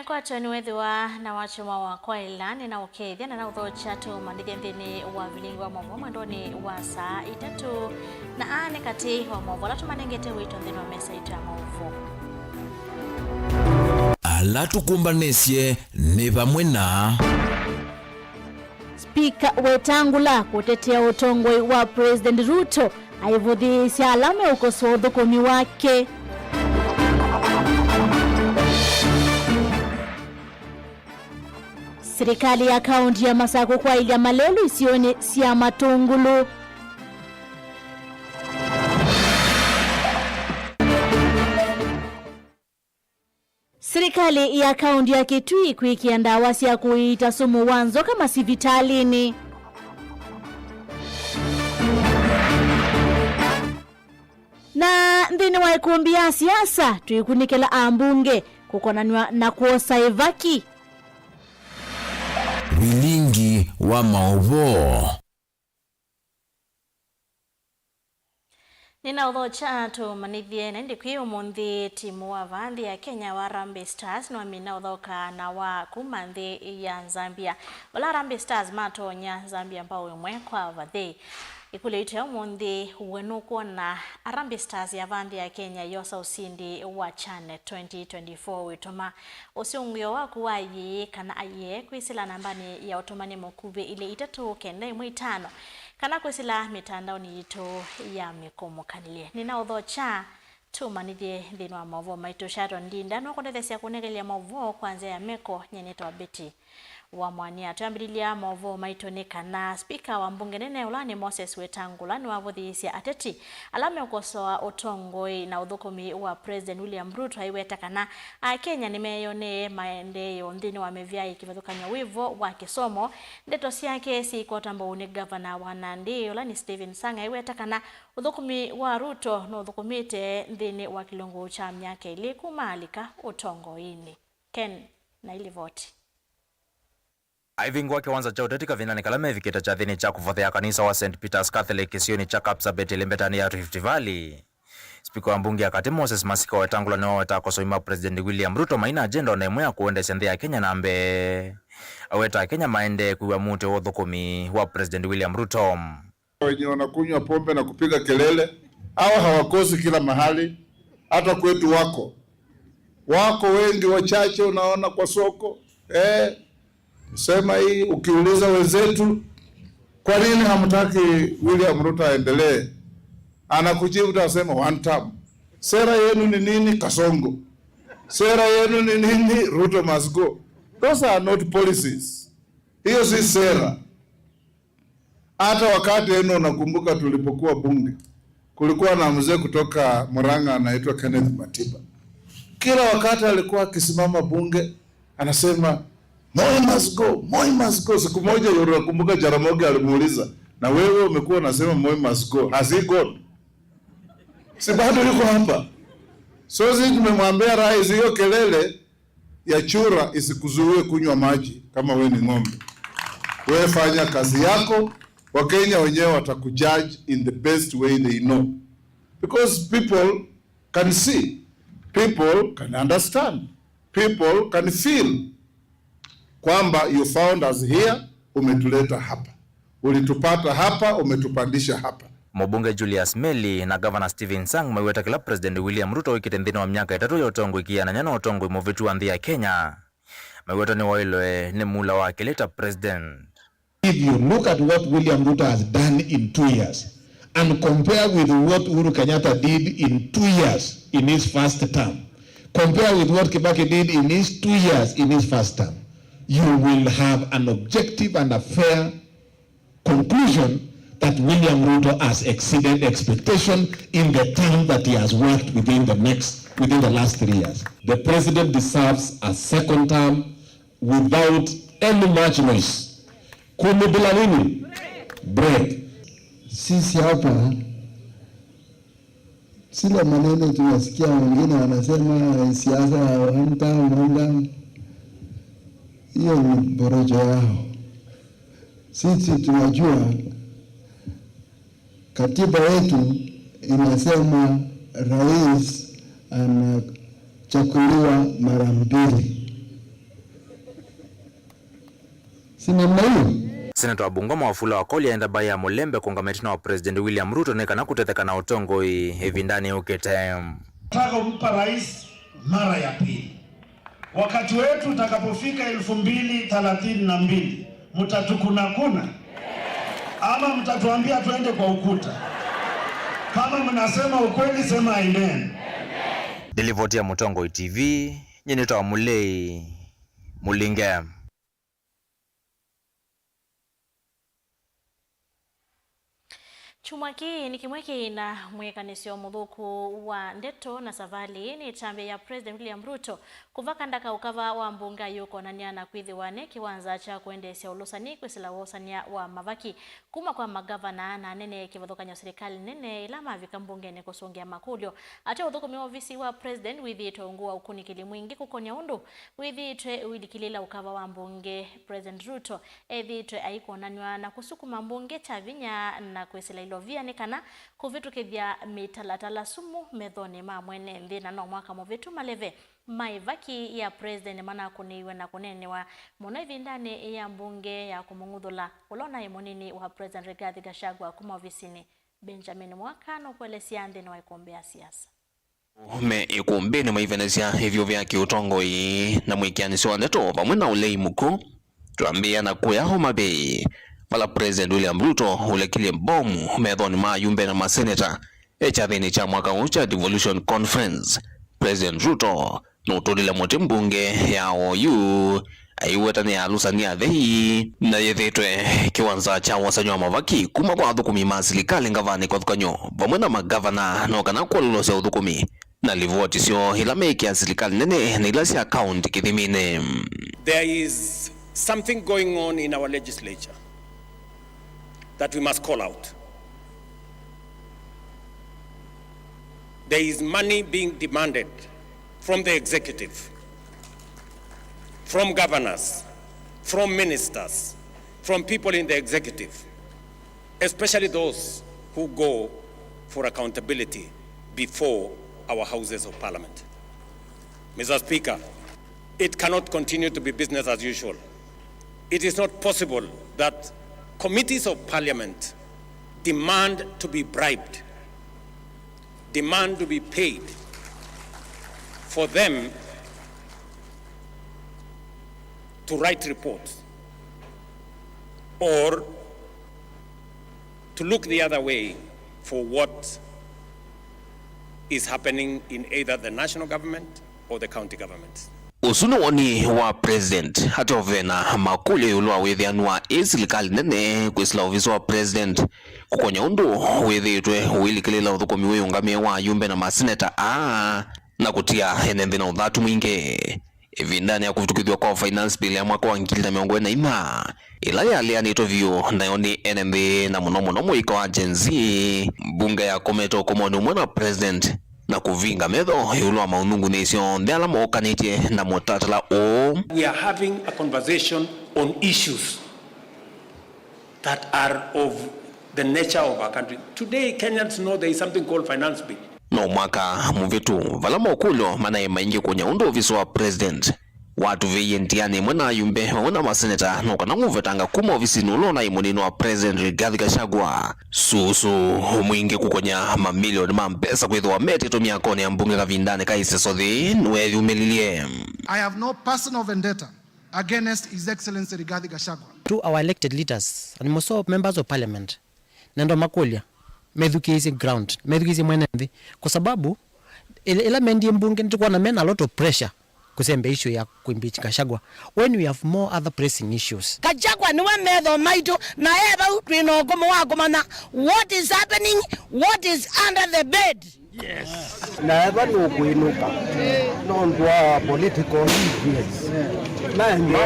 kwa tani wethiwa na wachuma wa kwa ilani na ukethia na uthocha tu mandithia nthini wa vilingwa mavo mwendoni wa saa itatu na ane kati wa mavo la tumanengete wito nthini wa mesa itu ya mauvu. Ala tukumbanisye ni vamwe na Spika Wetangula kutetea utongoi wa President Ruto aivuthiisya alama ya ukosoa uthukumi wake. Serikali ya kaunti ya Masako kwa ilia malelu isione sia matungulu. Serikali ya kaunti ya Kitui kuikiandaa wasi ya kuita sumu wanzo kama sivitalini. Na ndini wa ikumbi ya siasa tuikunikela ambunge kukonanwa na kuosa evaki. Vilingi wa maovo. Nina uthocha tu manithie na ndi kwi umuthi timu wa vanthi ya Kenya wa Harambee Stars no amina uthoka na wa kuma nthi ya Zambia. Wala Harambee Stars matonya Zambia ambao imwe kwa vathi. Ikule ite umuthi wenu kuona Harambee Stars ya vanthi ya Kenya yosa usindi wa CHAN 2024 witoma usiungio waku wayi kana aye kwisila nambani ya utumani mukuve ile itatu kenda imwe itano. Kana kwisila mitandao ni ito ya mikomukanile. Nina uthocha tumanithie nthini wa mauvo maitu Sharon Ndinda no kundethesia kunegelia mauvo kwanza ya meko nyeneta wa beti wa mwania. Tuambililia mauvo maitu ni kana spika wa mbunge nene ulani Moses Wetangula ni wavuthiisya ateti alame ukosoa utongoi na uthukumi wa President William Ruto haiweta kana Kenya nimeyone maendeleo nthini wa mevya ikivathukanya wivo wa kisomo. Ndeto siake si kotamba uni governor wa Nandi ulani Stephen Sang haiweta kana uthukumi wa Ruto no uthukumite nthini wa kilungu cha myaka ili kumalika utongoini. Ken na ili voti. Aivingwa kiwanza cha utetika vinani kalame vikita cha dhini cha kufothea kanisa wa St. Peter's Catholic kisioni cha Kapsabet ilimbetani ya Rift Valley. Spika wa mbunge akati Moses Masika Wetangula ni waweta kosoima President William Ruto maina agenda onaimwe ya kuende sende ya Kenya na ambe aweta Kenya maende kuwa mute wa dhukumi wa President William Ruto. Wenye wanakunywa pombe na kupiga kelele hawa hawakosi kila mahali, hata kwetu wako wengi wachache unaona kwa soko. Sema hii ukiuliza wenzetu kwa nini hamtaki William Ruto aendelee, anakujibu utasema one term. Sera yenu ni nini? Kasongo. Sera yenu ni nini? Ruto must go. Those are not policies. Hiyo si sera. Hata wakati yenu nakumbuka tulipokuwa bunge kulikuwa na mzee kutoka Murang'a anaitwa Kenneth Matiba. Kila wakati alikuwa akisimama bunge anasema Moi must go, Moi must go. Siku moja nakumbuka Jaramogi alimuuliza, na wewe umekuwa unasema Moi must go, has he gone? Si bado yuko hapa. So sisi tumemwambia rais hiyo kelele ya chura isikuzuie kunywa maji kama wewe ni ng'ombe. Wewe fanya kazi yako, Wakenya wenyewe watakujudge in the best way they know. Because people can see, people can understand, people can feel kwamba you found us here, umetuleta hapa. Ulitupata hapa, umetupandisha hapa. Mbunge Julius Meli na Governor Stephen Sang maiweta kila President William Ruto ikitendhini wa miaka itatu ya utongo ikiana nyana utongo imovitu wa nthi ya Kenya. Maiweta ni wailwe ni mula wa kileta President. If you look at what William Ruto has done in 2 years and compare with what Uhuru Kenyatta did in 2 years in his first term, compare with what Kibaki did in his 2 years in his first term, you will have an objective and a fair conclusion that William Ruto has exceeded expectation in the term that he has worked within the last 3 years. The president deserves a second term without any much noise. Kumi bila nini? Break. Sisi hapa sila maneno tunasikia wengine wanasema siasa wanta mwanda. Hiyo ni borojo yao. Sisi tunajua katiba yetu inasema rais anachaguliwa mara mbili. Si namna hiyo. Senator Bungoma Wafula Wakoli aenda baya Mulembe kongametina wa President William Ruto nekana kutetheka na utongo hivi ndani ukete. Nataka kumpa rais mara ya pili. Wakati wetu utakapofika 2032, mtatukuna ama mtatuambia tuende kwa ukuta? Kama mnasema ukweli, sema amen. Dilivotia Mutongo TV, nyenito wa Mulei Mulinge. Chumwaki ni kimweki na mwekanisio muthuku wa ndeto na savali ni tambe ya President William Ruto kuvaka ndaka ukava wa mbunga yuko nania na kwithiwane kiwanza cha kuendesya ulusani kwisila wosania wa mavaki kuma kwa magavana na nene kivathukanya serikali nene ila mavika mbungeni kusungia makulio ate uthukumi wa ofisi wa President withitwe ungua ukunikili mwingi kukonya undu withitwe wilikilila ukava wa mbunge President Ruto ethitwe aikonanywa na kusukuma mbunge chavinya na kwisila via nekana kuvitukithia mitalatala sumu methoni ma mwene nthina no mwaka muvitu maleve maivaki ya President mana kuniwe na kunenewa muno ivindani ya mbunge ya kumunguthula ulona imunini wa President Rigathi Gachagua kuma ofisini Benjamin Mwakano kuelesia nthini wa ikombea siasa me ikumbeni maivenesia hivyo vya kiutongoi na mwikianisio wa ndeto pamwe na ulei muku tuambia na kuya Homa Bay Vala President William Ruto ulekilie bomu methoni ma yumbe na maseneta echathini cha mwaka ucha Devolution Conference. President Ruto nutulile muti mbunge ya OU aiwetani ya alusani ya thehi na yethitwe kiwanza cha wasanywa mavaki kuma kwa athukumi maasilikali ngavani kwa thukanyo vamwe na magavana no kana kwa lulosya uthukumi na livuotisyo ila meki ya silikali nene na ila si account kithimine. There is something going on in our legislature that we must call out. There is money being demanded from the executive, from governors, from ministers, from people in the executive, especially those who go for accountability before our houses of parliament. Mr. Speaker, it cannot continue to be business as usual. It is not possible that committees of parliament demand to be bribed, demand to be paid for them to write reports or to look the other way for what is happening in either the national government or the county governments. Usunu woni wa president hata ovena makule yulwa wethianwa esilikali nene kwisila ofisi wa president kukonya undu wethitwe wilikilila uthukumi wiyungamie wa yumbe na maseneta na kutia enenthi na uthatu mwingi ivindani ya kuvitukithwa kwa finance bill ya mwaka wa 2024 ila yalianitwe vyu nayo ni enenthi na muno mwiko wa Gen Z mbunge ya kometo kumoni umwe na president na kuvinga metho yulwa maunungu nisio ndela mokanite na motatala o. We are having a conversation on issues that are of the nature of our country. Today Kenyans know there is something called finance bill. No mwaka muvitu vala mokulo mana maingi kunya undo ofisi wa president watu veye ntiani mwena yumbe wana maseneta no kana nguvetanga kuma ofisi nulona imunino wa President Rigathi Gachagua susu mwingi kukonya mamilioni mampesa kwithwa metito miakoni ya mbunge kavindane kaisesothi nwethi umelilie. I have no personal vendetta against His Excellency Rigathi Gachagua. To our elected leaders and most of members of parliament nendo makulia medhukizi ground medhukizi mwenethi kwa sababu ila mendi mbunge nitukuwa na men a lot of pressure kusembe issue ya kuimpeach Gachagua when we have more other pressing issues. Gachagua niwe metho maitu na eba utwino gomo wako mana what is happening, what is under the bed. Yes. Na eba no kuinuka no ndwa political influence na ndio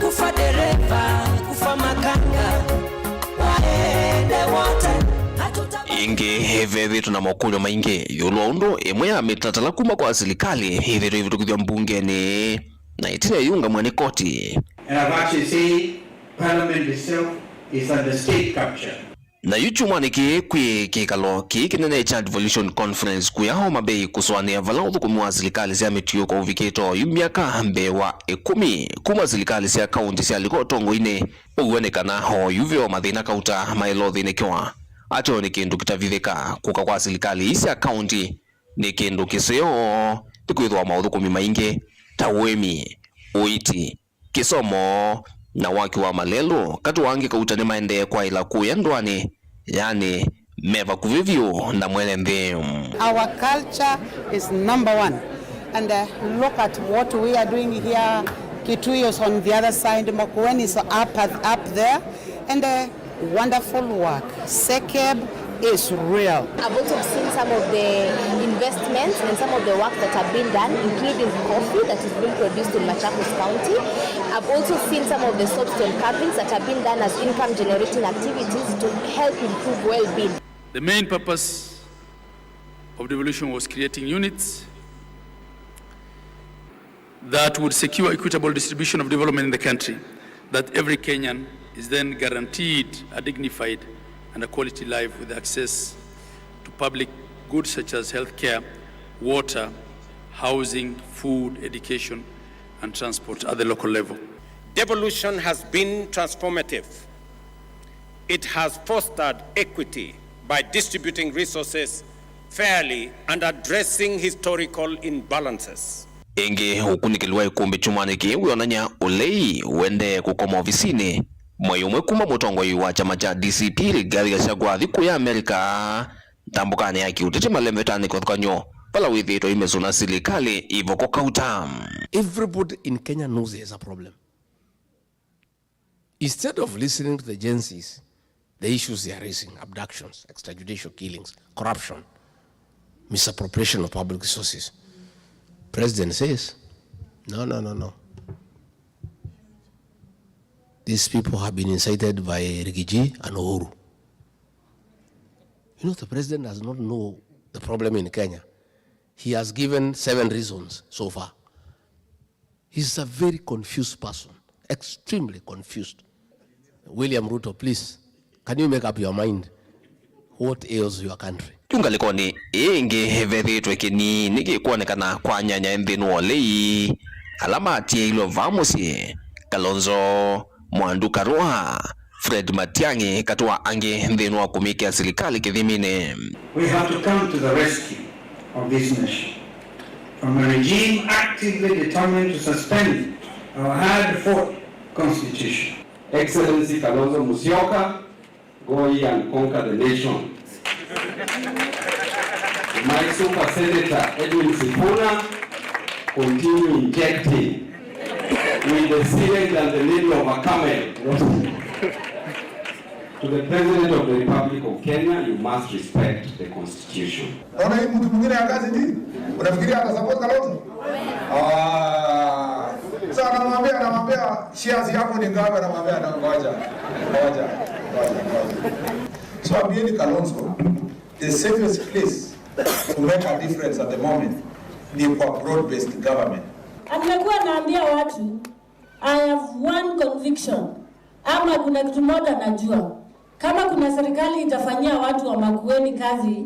kufa dereva kufa makanga waende wote ingi hevevi tuna mokulo maingi yulwa undu imwe ya mitatala kuma kwa silikali hiviru hivitukithwa mbungeni na itine yunga mwene koti. And I've actually seen Parliament itself is under state capture. na yuchumani kwi kikalo kinene cha devolution conference kuya Homa Bay kuswania vala uthukumu wa serikali cia mitio kwa uvikito yumiaka mbewa 10 kuma serikali cia kaunti cia Likotongo-ini uguonekana ho yuvyo mathina kauta mailothi kiwa ato ni kindu kitavithika kuka kwa serikali cia kaunti ni kindu kisio tikwithwa mauthukumu maingi ta wemi uiti kisomo na waki wa malelo katu wangi kauta ni maende kwa ila kuya ndwani yani meva kuvivyo na mwene mbe. Our culture is number one, and look at what we are doing here. Kitui is on the other side, Makueni is up there, and wonderful work. Sekeb is real. I've also seen some of the investments and some of the work that have been done, including coffee that is being produced in Machakos County. I've also seen some of the soapstone carvings that have been done as income generating activities to help improve well-being. The main purpose of devolution was creating units that would secure equitable distribution of development in the country, that every Kenyan is then guaranteed a dignified and a quality life with access to public goods such as healthcare, water, housing, food, education, and transport at the local level. Devolution has been transformative. It has fostered equity by distributing resources fairly and addressing historical imbalances. Ingi hukunikiliwa ikumbi chumaniki wionanya ulei wende kukoma ofisini mwayumwe kuma mutongo wa chama cha DCP Rigathi Gachagua thiku ya Amerika tambukane yaki utete malemvetani kotkanyo pala withito imezuna serikali ivo kokauta. Everybody in Kenya knows there's a problem. Instead of listening to the agencies, the issues they are raising, abductions, extrajudicial killings, corruption, misappropriation of public resources, President says, no. These people have been incited by Rigiji and Uhuru. You know, the president does not know the problem in Kenya. He has given 7 reasons so far. He's a very confused person, extremely confused. William Ruto, please, can you make up your mind? What ails your country? Tungalikoni ingi hevethitwe kini nigikuonekana kwa nyanya nthinu olei alama atie ilo vamusi Kalonzo Mwanduka Roa Fred Matiang'i katua angi nthinu wa kumikia serikali kithimine. We have to come to the rescue of this nation from a regime actively determined to suspend our hard-fought constitution. Excellency Kalonzo Musyoka, go ye and conquer the nation. My super senator Edwin Sifuna, continue injecting with the syringe and the needle of a camel. To the President of the Republic of Kenya, you must respect the Constitution. Naona hii mtu mwingine ya kazi nini? Unafikiria atasupport Kalonzo? Sasa anamwambia shares yako ni ngapi, anamwambia na ngoja. So ambieni Kalonzo, the safest place to make a difference at the moment ni kwa broad-based government. Amekuwa naambia watu, I have one conviction, ama kuna kitu moja najua. Kama kuna serikali itafanyia watu wa Makueni kazi,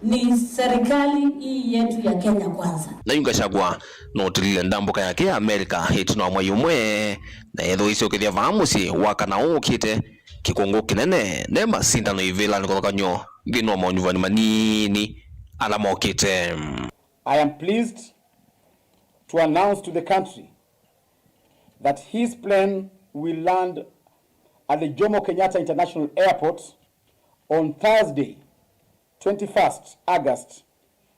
ni serikali hii yetu ya Kenya kwanza. Na Gachagua no tilile ndambuka yake ya Amerika hitino mwayumwe na yetho icio kithia vamusi wakana ukite kikongo kinene ne masindano ivela nikokanyo ngino monyuvani manini ala mokite. I am pleased to announce to the country that his plane will land at the Jomo Kenyatta International Airport on Thursday, 21st August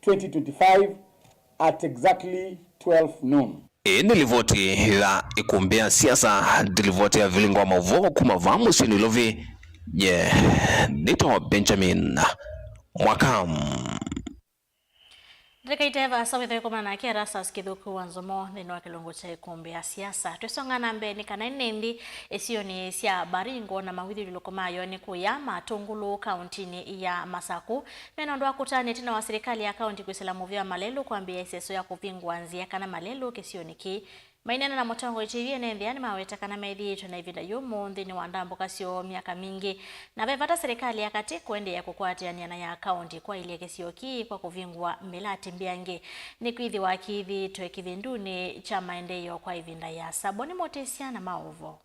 2025 at exactly 12 noon. Nilivoti la ikumbea siasa nilivoti ya vilingwa mavo kuma vamusi nilovi nito Benjamin Mwakam. Ndikaiteva sawithe komana kia rasa skithuku wanzomo nino kilungu cha ikumbi ya siasa twisongana mbeni kana nindi esioni sia Baringo na mawithi lilokomayo ni kuyama Tungulu kauntini ya Masaku menondo akutani tina wa serikali ya kaunti kwisela muvia Malelu kuambia iseso ya kuvingwa nzia kana Malelu kesioni ki Mainena na motango ichivia nendhiani mawetakana medhiito na ivinda yumu nthini wa ndambo kasio miaka mingi na vevata serikali ya kati kuende ya kukwatianiana ya akaunti kwa ile kesio ki kwa kuvingwa milati mbiange ni kuithi wa kithi twe kithinduni cha maendeleo kwa ivinda ya Saboni Motesia na Maovo.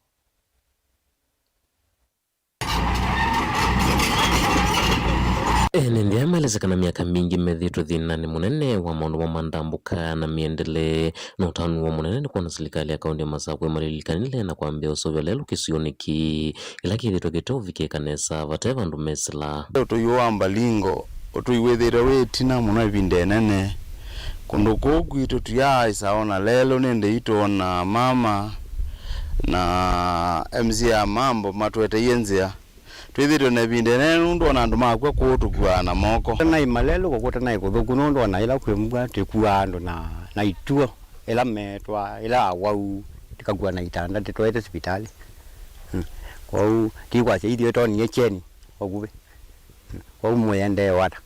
Nendea maelezekana miaka mingi medhitu thinani munene wa maundu wa mandambuka na miendele na utanu wa munene kwa na serikali ya kaunti ya Masakwe malilikanile na kuambia usovya lelu kisioni ki ila kithito gitovi kanesa vateva ndu mesla utuyuwa mbalingo utuyuwethira wetina muno ivinde nene kundu kuku itu tuyaisa lelo nende ito na mama na MC ya mambo matwete yenzia twithiro na binde nenu ndo na nduma kwa kutukua na moko na imalelo kokota na ikuthuku ndo na ila kwemugwa tikua ndo na ituo ila metwa ila wau tikagua na itanda twete hospitali kwau tikwa ithio to ni cheni oguve kwau moyende wata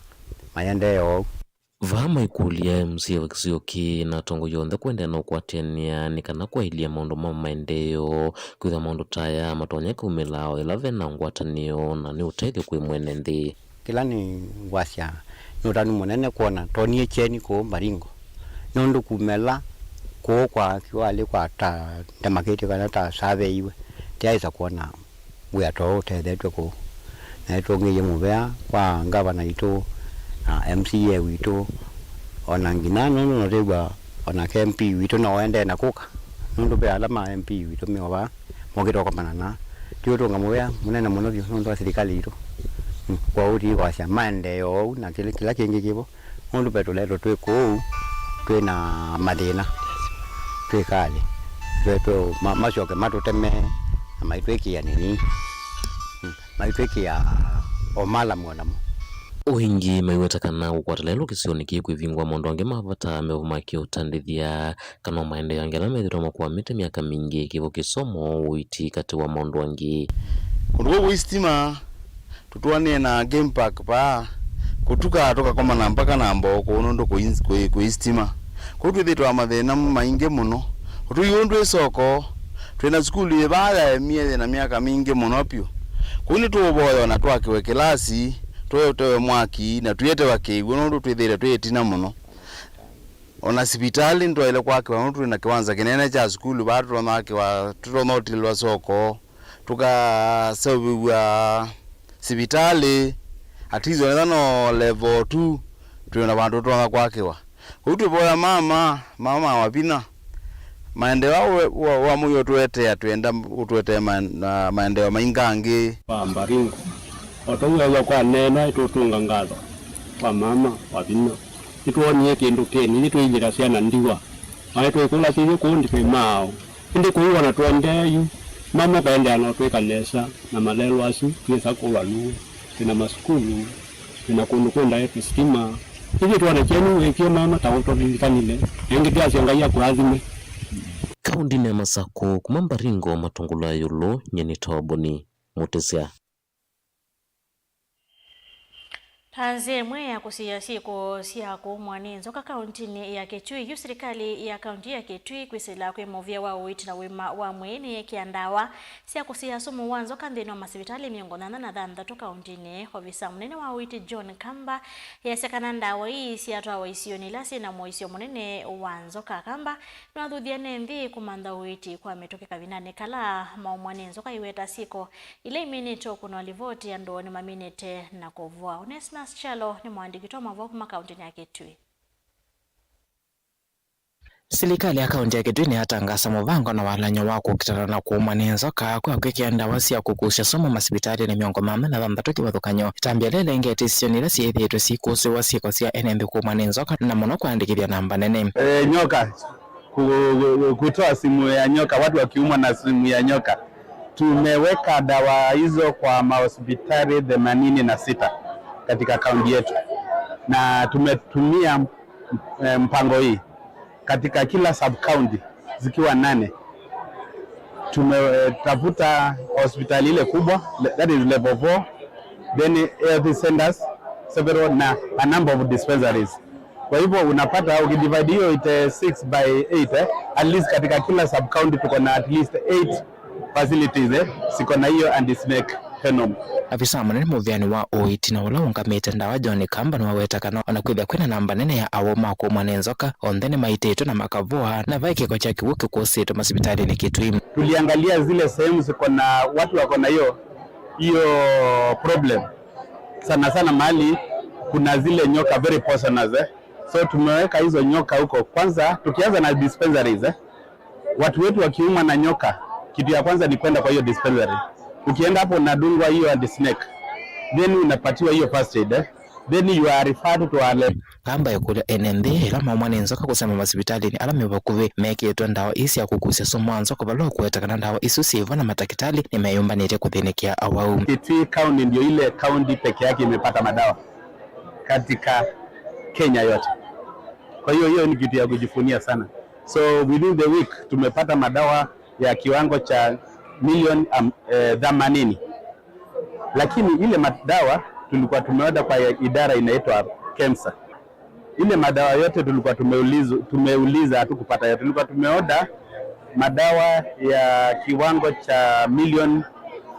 mayende yo vama ikulia MC wa kisioki na tongo yonthe kwenda na ukwatenia nikana kwa ilia maundu ma maendeleo kwitha maundu taya matonyeka umilao ila vena ngwatanio na ni uteithio kwi mwene nthi kila ni wasya ni utani munene kuona tonie cheni ko Baringo nondu kumela ko kwa kiwali kwa ta demarcated kana ta survey iwe tiaisa kuona we ato tethetwe ko na itongiye muvea kwa ngavana ito na MCA wito ona ngina no regwa ona KMP wito na wende na kuka ndo be alama MP wito miwa mogero kamana tio tonga moya munene muno vyo ndo serikali ito kwa uri kwa sia mande yo na kila kingi kibo ndo beto leto twe ko twe na madina twe kali twe mashoke matoteme na maitweki ya nini maitweki ya omala mwana uhingi maiwetakana ukwatalelo kisioni ki kwivingwa mondo ange mavata mevumaki utandithia kana maende yangela methiro makwa mite miaka mingi kivo kisomo uiti kati wa mondo angi kunduwa wistima tutuanie na game park pa kutuka toka koma na mpaka na mboko unondo kuistima kutwithitwa amathina maingi muno utuyundu isoko twina skulu ye baada miezi na miaka mingi muno pio kuni tuboyo na twakiwe kilasi toyo mwaki na tuyete wakeigwo ndo twithire twetina muno ona hospitali ndo ile kwake wa mtu na kiwanza kinene cha skulu bado make wa tutonotilwa soko tukasewa hospitali atizo nano level 2 tuona bantu tona kwake wa utuboya mama wapina maendeleo wa moyo twete twenda utwete maendeleo maingangi Baringo otonga kwa nena itutunga ngatho kwa mama wabina ituonie kindu keni ni twinjira ciana ndiwa ai twikula cithi kundi kwi mao indi kuiwa na twendeyu mama kaenda na twikanesa na malelo asu twisa kulwalu tuna maskulu tuna kundu kwenda yetu stima hivi tuone chenu wekio mama tawoto likanile yengi tiasi ngaya kuazime kaundi ne Masako kuma Baringo matungula yulo nyeni Saboni Motesia Tanze mwe ya kusia siku siako mwaninzo ka kauntini ya Kitui yu serikali ya kaunti ya Kitui kwisila kwe movia wa uiti na wima wa mwene kiandawa siya kusia sumu wanzo kandhini wa masibitali miongona na dhanda to kauntini hovisa mnene wa uiti John Kamba ya sekananda wa hii siya toa wa isio nilasi na moisio mnene wanzo kakamba na dhudhia nendi kumanda uiti kwa metoke kavinane kala maumwaninzo ka iweta siko ile iminito kuna walivoti ya ndo ni maminete na kovua Onesmus Chalo ni mwandiki toa mavoku makauntini ya Kitui. Serikali ya kaunti ya Kitui ni hatangasa muvango na walanyo wako kitara na kuumanenzo kwa kwekienda wasi ya kukusha somo masibitari ni miongo mama na dhambatoki wathukanyo tambia lele ingeti sionila siyethi yetu sikusi wasiko siya enembi kuumanenzo na mono kuandikithia namba nene nyoka kutoa simu ya nyoka watu wakiumwa na simu ya nyoka tumeweka dawa hizo kwa mahospitali 86 katika kaunti yetu na tumetumia mpango hii katika kila sub county zikiwa 8 tumetafuta hospitali ile kubwa that is level 4 then health centers several na a number of dispensaries Kwa hivyo unapata ukidivide hiyo 6 by 8 at least katika kila sub county tuko na at least 8 facilities siko na hiyo anti-snake venom. Afisa munene muvyani wa oiti na ula ungamite ndawa John Kamba na wawetakano anakwithia kwina namba nene ya awo makumwa nenzoka onthene maitito na makavua na vaikiko cha kiwuki kusito masibitali ni Kitui. Tuliangalia zile sehemu ziko na watu wako na hiyo problem sana mahali kuna zile nyoka very poisonous so tumeweka hizo nyoka huko. Kwanza tukianza na dispensaries watu wetu wakiuma na nyoka, kitu ya kwanza ni kwenda kwa hiyo dispensary. Ukienda hapo unadungwa hiyo anti-snake, then unapatiwa hiyo first aid, then you are referred to a Kamba yakule NND ilama mwana nzoka kusema masibitali ni alame wakuve meki yetu ndawa isi ya kukusia somo nzoka balo kuwetakana ndawa isu siva na matakitali ni mayumba nite kuthinikia awau. Kitui County ndio ile county peke yake imepata madawa katika Kenya yote. Kwa hiyo ni kitu ya kujifunia sana. So within the week tumepata madawa ya kiwango cha milioni 80. Lakini ile madawa tulikuwa tumeoda kwa idara inaitwa KEMSA. Ile madawa yote tulikuwa tumeuliza hatukupata yote. Tulikuwa tumeoda madawa ya kiwango cha milioni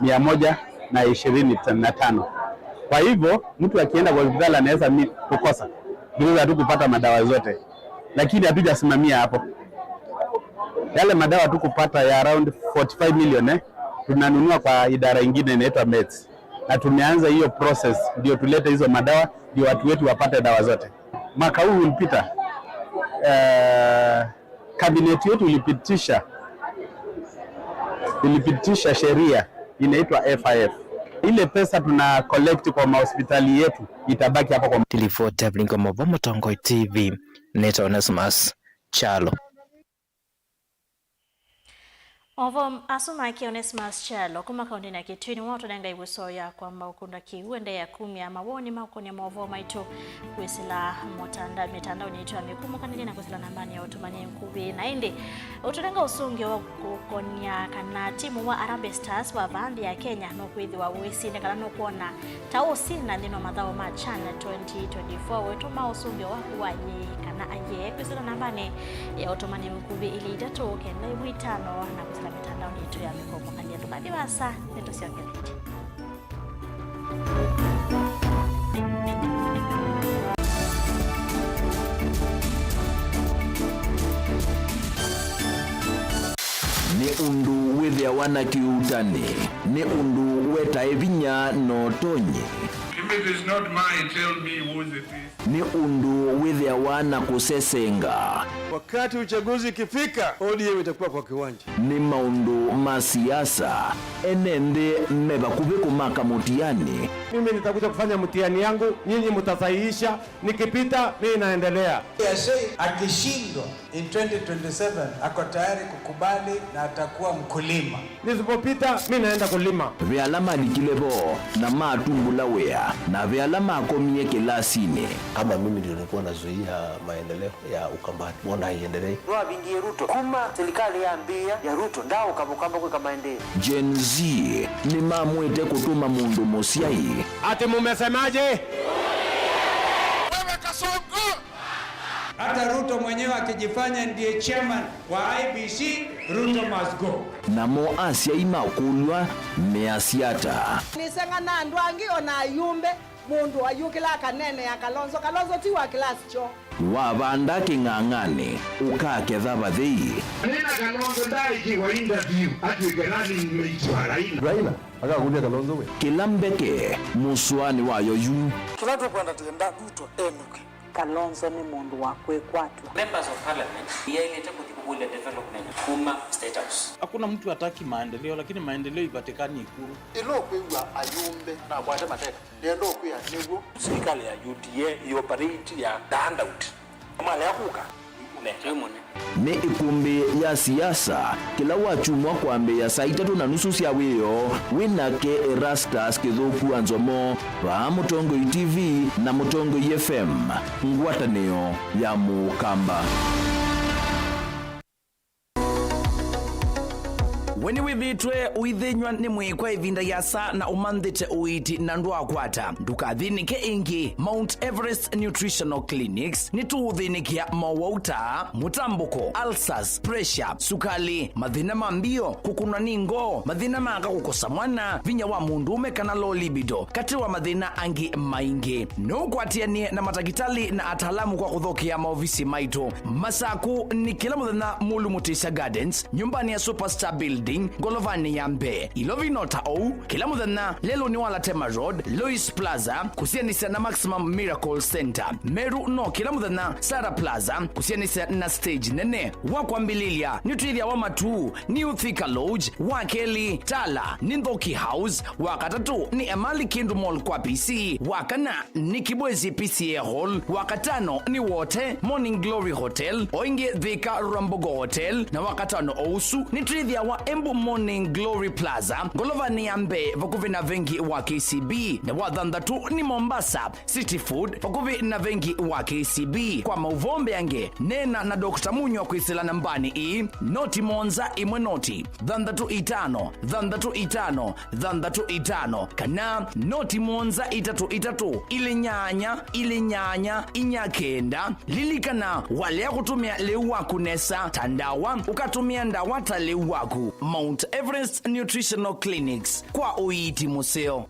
125. Kwa hivyo mtu akienda kwa hospitali anaweza kukosa. Bila hatukupata madawa zote. Lakini hatujasimamia hapo. Yale madawa tukupata ya around 45 million tunanunua kwa idara nyingine inaitwa Meds. Na tumeanza hiyo process ndio tulete hizo madawa ndio watu wetu wapate dawa zote. Mwaka huu ulipita cabinet yetu ilipitisha sheria inaitwa FIF. Ile pesa tuna collect kwa hospitali yetu itabaki hapa kwa Tilifota Blingo Movomo Tongo TV. Neto Onesimus Chalo. Ovo asuma ki Onesimus Chalo kuma kaunti na Kitui ni watu nenga ibuso ya kwamba ukunda kiwende ya 10 ama woni makoni movo maitu kwisila mitandao nyitu ya mikumu kanili na kwisila nambani ya utumani mkubi na indi utulenga usungi wa kukonia kana timu wa Harambee Stars wa vandi ya Kenya no kuidhi wa uwisi nekala no kuona tausi na ndino madhao machana 2024 wetuma usungi wa kuwaji kana aje kwisila nambani ya utumani mkubi ili itatu kenda iwitano na kwisila mitandao nyitu ya mikumu kanili tubadi wasa neto siongeleti. Ni undu withia wana kiutani, ni undu weta evinya no tonyi. If it is not mine, tell me whose it is. Ni undu withia wana kusesenga. Wakati uchaguzi ikifika, ODM itakuwa kwa kiwanja. Ni maundu masiasa, enende meba kubiku maka mutiani. Mimi nitakuja kufanya mtihani yangu, nyinyi mtasahihisha, nikipita mimi naendelea. Akishindwa in 2027 ako tayari kukubali na atakuwa mkulima. Nisipopita mimi naenda kulima. Vyalama likilebo na matumbula wea na vyalama akomie kilasini. Kama mimi ndio nilikuwa nazuia maendeleo ya Ukambani, mbona haiendelei? Ndoa bingie Ruto. Kuma serikali ya ambia ya Ruto ndao kabukamba kwa maendeleo. Gen Z ni mamwete kutuma mundu mosiai. Ati mumesemaje? Wewe Kasongo! Hata Ruto mwenyewe akijifanya ndiye chairman wa IBC, Ruto must go. Namo Asia imakulwa measiata. Nisenga na ndwangi ona ayumbe mundu ayukila kanene ya Kalonzo tiwa class cho. Wabanda king'ang'ane ukaketha bathii. Nina Kalonzo dai kiwa interview ati gerani nimeitwa Raila akakuja Kalonzo we. Kilambeke muswani wayo yu. Tunato kwenda tenda Ruto enuke. Kalonzo ni mundu wakwe kwatwa. Members of parliament yeye ile development kuma state house. Hakuna mtu hataki maendeleo, lakini maendeleo ipatikani Ikulu. Ilo kwewa ayumbe na bwate mateka. Ndio kuya nigo Serikali ya UDA operate ya handout. Kama leo kuka ni ikumbi ya siasa kila wachumwa kwambe ya saa 3:30 cia wiyo winake Erastus Kithuku Anzomo wa Mutongo TV na Mutongo FM ngwatanio ya Mukamba. weni withitwe uithinywa ni mwikwa ivinda yasa na umanthite uiti na ndwakwata ndukathinike ingi. Mount Everest Nutritional Clinics ni tuuthinikia mawauta, mutambuko, ulcers, pressure, sukali, mathina mambio, kukuna ningo, mathina maka kukosa mwana, vinya wa mundume kana low libido, kati wa mathina angi maingi. Nukwatianie na matagitali na atalamu kwa kuthokia maofisi maitu. Masaku ni kila muthenya Mulu Mutisha Gardens, nyumbani ya Superstar Building, Golovani ya Mbe. Ilovinota ou, kila muthenya lelo ni Walatema Road, Lois Plaza, kusianisa na Maximum Miracle Center. Meru no kila muthenya Sarah Plaza, kusianisa na stage nene. Wakwambililia nitwithia wa matu ni Uthika Lodge, Wakeli, Tala, Nindhoki House, wakatatu ni Emali Kindu Mall kwa PC, wakana ni Kibwezi PCA Hall, wakatano ni Wote Morning Glory Hotel, oinge Thika Rambogo Hotel, na wakatano ousu ni trivia wa Embu Morning Glory Plaza, Golovani ya Mbe vakuvi na vengi wa KCB, na wathandatu ni Mombasa City Food vakuvi na vengi wa KCB. Kwa mauvombe yange nena na Dr. Munyo kwisila nambani i noti monza imwe noti thandatu itano kana noti monza itatu ili nyanya inyakenda lilikana wale kutumia leu waku nesa tandawa ukatumia ndawa ta leu waku. Mount Everest Nutritional Clinics kwa uiti museo.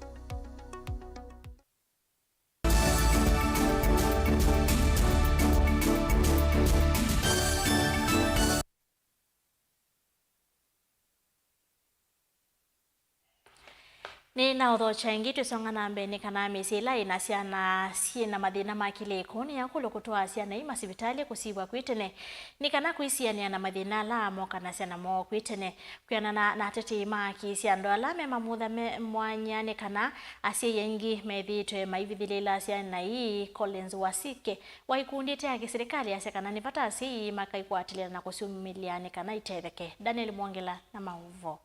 Ni na utho changi tusonga na mbeni kana misila inasiana sina mathina makile koni ya kulo kutoa siana ima sibitali kusibwa kwitene ni kana kuisiania na mathina la moka na siana mo kwitene kuyana na tete maki siando alame mamutha mwanyane kana asie yengi methitwe maivithilela siana hii Collins Wasike waikundite ya serikali ya sekana nipata asi makaikwatilia na kusumiliane kana itetheke. Daniel Mwongela na mauvo.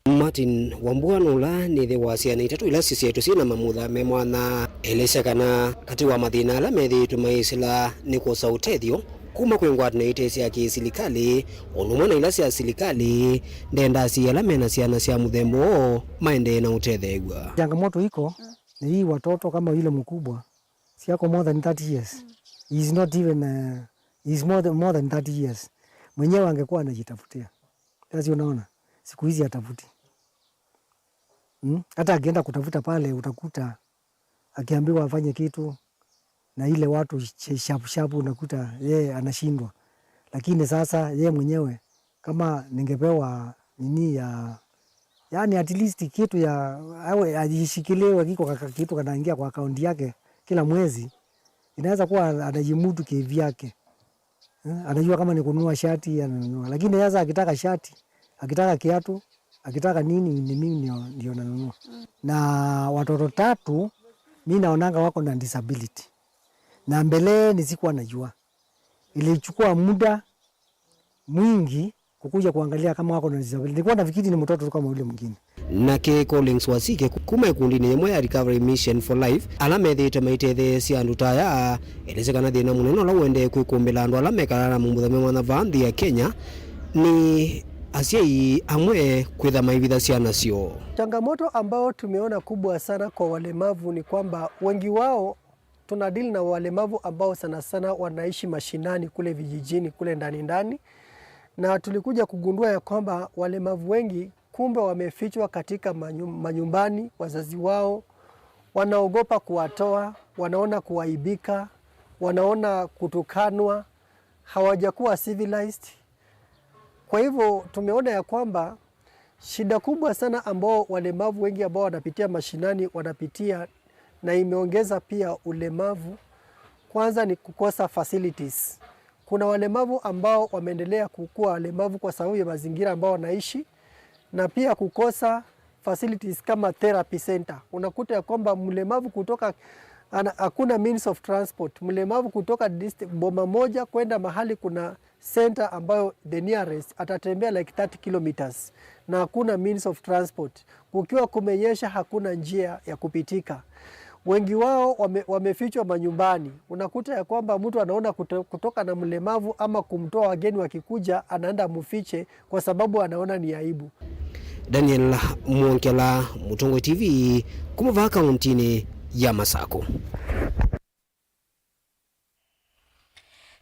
Martin Wambwanula ni the wasiana itatu ila sisi yetu sina mamutha memwana elesa kana kati wa mathina ala methi tumaisila ni kusa utethio kuma kwingwatana itesi ya kisilikali onumwana ila sia silikali ndenda siala mena siana sia muthembo maende na utethegwa. Changamoto iko ni hii watoto kama yule mkubwa siako more than 30 years. He is not even he is more than 30 years. Mwenyewe angekuwa anajitafutia. Kazi unaona siku hizi atafuti. Hata akienda kutafuta pale utakuta akiambiwa afanye kitu na ile watu shapu unakuta yeye anashindwa. Lakini sasa yeye mwenyewe kama ningepewa nini ya yani at least kitu ya awe ajishikiliwe kiko kitu kanaingia kwa akaunti yake kila mwezi, inaweza kuwa anajimudu kivi yake. Anajua kama ni kununua shati ananunua, lakini sasa akitaka shati, akitaka kiatu, akitaka nini ni mimi ndio nanunua. Na watoto 3 mimi naonanga wako na disability. Na mbele nisikuwa najua. Ilichukua muda mwingi kukuja kuangalia kama wako na disability. Nilikuwa nafikiri ni mtoto kama yule mwingine. Nake Collins Wasike kuma ikundi ni yemwe ya Recovery Mission for Life alamethite maithethe cia ndutaya elezekana thina munene la wende kwikumbila andu alamekana na mumbuthame mwana vanthi ya Kenya ni asiai amwe kwitha maivitha cia nacio. Changamoto ambao tumeona kubwa sana kwa walemavu ni kwamba wengi wao tunadili na walemavu ambao sana sana wanaishi mashinani kule vijijini kule ndani, na tulikuja kugundua ya kwamba walemavu wengi kumbe wamefichwa katika manyumbani. Wazazi wao wanaogopa kuwatoa, wanaona kuaibika, wanaona kutukanwa, hawajakuwa civilized. Kwa hivyo tumeona ya kwamba shida kubwa sana ambao walemavu wengi ambao wanapitia mashinani wanapitia, na imeongeza pia ulemavu, kwanza ni kukosa facilities. Kuna walemavu ambao wameendelea kukua walemavu kwa sababu ya mazingira ambao wanaishi, na pia kukosa facilities kama therapy center. Unakuta ya kwamba mlemavu kutoka hakuna means of transport. Mlemavu kutoka boma moja kwenda mahali kuna center ambayo the nearest atatembea like 30 kilometers na hakuna means of transport. Kukiwa kumenyesha hakuna njia ya kupitika. wengi wao wamefichwa manyumbani. Unakuta ya kwamba mtu anaona kutoka na mlemavu ama kumtoa wageni wakikuja, anaenda mufiche kwa sababu anaona ni aibu. Daniel Mwonkela, Mutongo TV, kumuva kauntini ya Masako.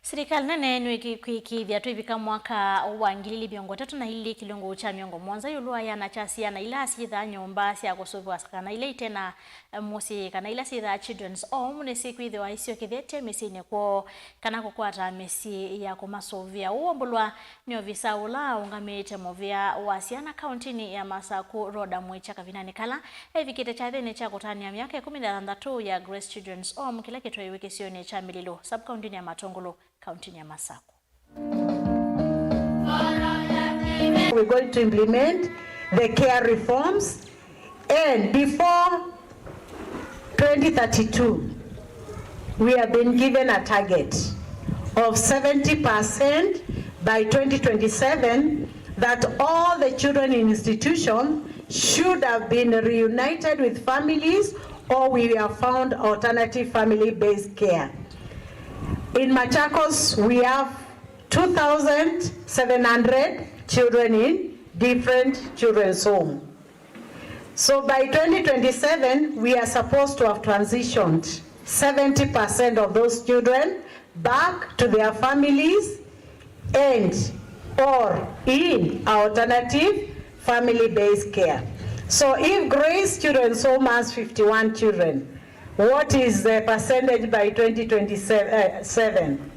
Serikali nene nwe kwikithia twivika mwaka wa 2023 na hili kilungu cha miongo mwanza yulwa yana chasia na ila sitha nyomba cia gusubwa kana ile tena musi kana ila sitha children's home ne sikwithe wa isio kithete mesine kwa kana kukwata mesi ya kumasovia uombulwa ni ofisa ula ungamete movia wasiana countini ya Masako roda mwecha kavinani kala evikite cha thene cha kutania miaka 16 ya Grace Children's Home kila kitwe wikisione cha Mililo sub county ya Matongolo county ya Masako. We're going to implement the care reforms, and before 2032 we have been given a target of 70% by 2027 that all the children in institution should have been reunited with families, or we have found alternative family-based care. In Machakos, we have 2,700 children in different children's homes. So by 2027, we are supposed to have transitioned 70% of those children back to their families and or in alternative family-based care. So if Grace Children's Home has 51 children, what is the percentage by 2027?